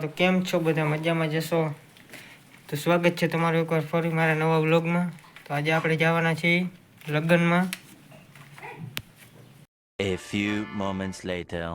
તો કેમ છો બધા મજામાં જશો તો સ્વાગત છે તમારું એકવાર ફરી મારા નવા વ્લોગમાં તો આજે આપણે જવાના છીએ લગ્નમાં A few moments later.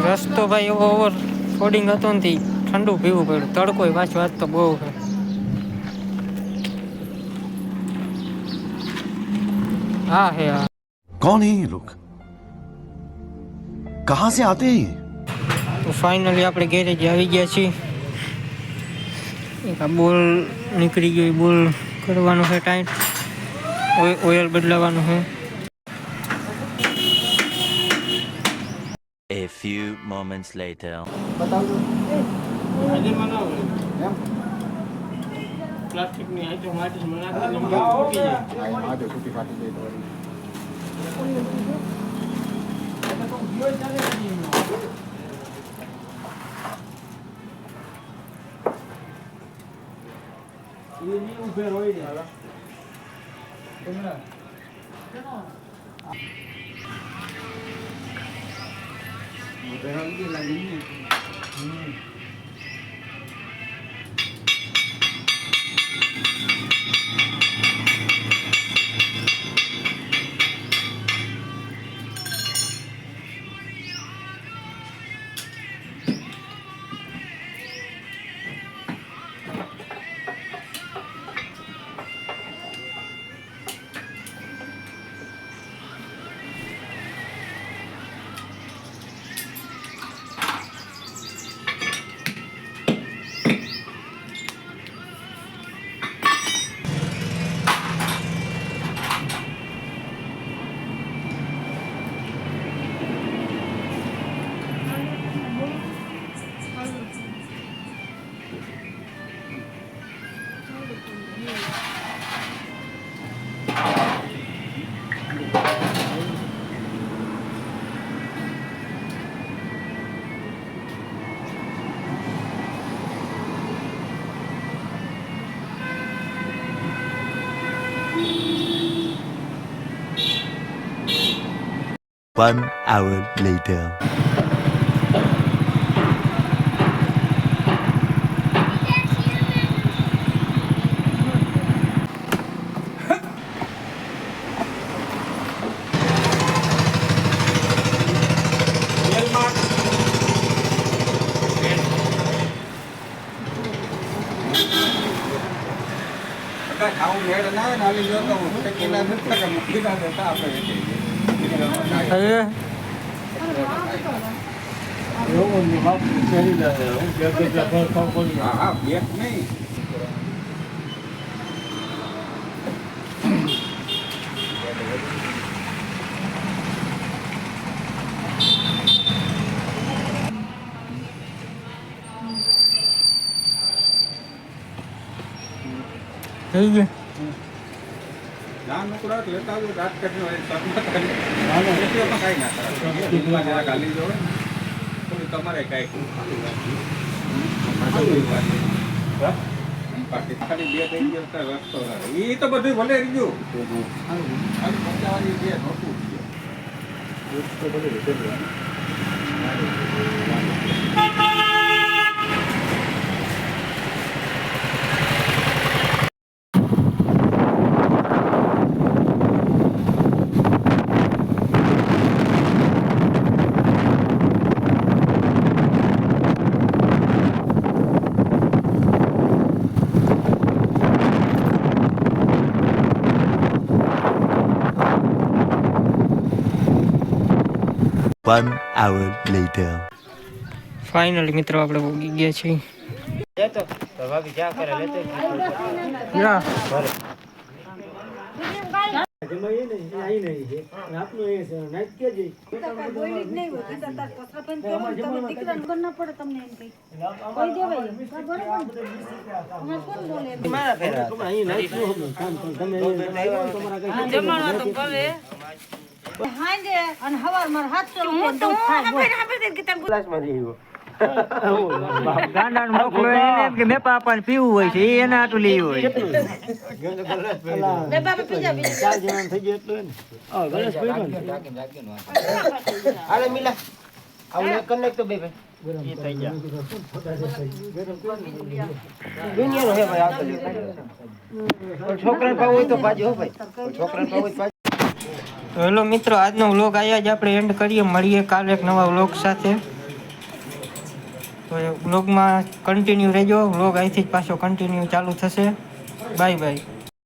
રસ્તો ભાઈ એવો ઓવર ફોડિંગ હતો ને ઠંડુ પીવું પડ્યું તડકો પાછો આજ તો બહુ છે હા હે હા कौन है ये लोग कहां से आते हैं ये તો ફાઇનલી આપણે ગેરેજ આવી ગયા છીએ એક આ બોલ નીકળી ગઈ બોલ કરવાનું છે ટાઈટ ઓઇલ બદલાવાનું છે A few moments later. પ્લાસ્ટિકની આઈટમ માટે નાખી One hour later. ખાવું મેળ ના નાલી જો તો ટેકેલા નથી કે મૂકી ના દેતા આપણે હવે હા બેક નહીં થઈ ગયા ના નુકડા લેતા આવજો રાત કરીને શર્મા કરી રેસીઓમાં કાંઈ ના કરાય દૂધમાં જરા ગાલી જો તમારે કાંઈ બાકી ખાલી બે થઈ ગયો રસ્તો એ તો બધું ભલે રહી ગયું ખાલી પંચાવાની બે નોટું One hour later. ફાઇનલી મિત્રો આપણે ઉગી ગયા છીએ યા. ગાંડાને મોકલો એને એમ કે મેં પાપાને પીવું હોય છે એને આટલું લેવું હોય તો હેલો મિત્રો, આજનો વ્લોગ અહીંયા જ આપણે એન્ડ કરીએ. મળીએ કાલે એક નવા વ્લોગ સાથે. તો વ્લોગમાં કન્ટિન્યુ રહેજો. વ્લોગ અહીંથી જ પાછો કન્ટિન્યુ ચાલુ થશે. Bye bye.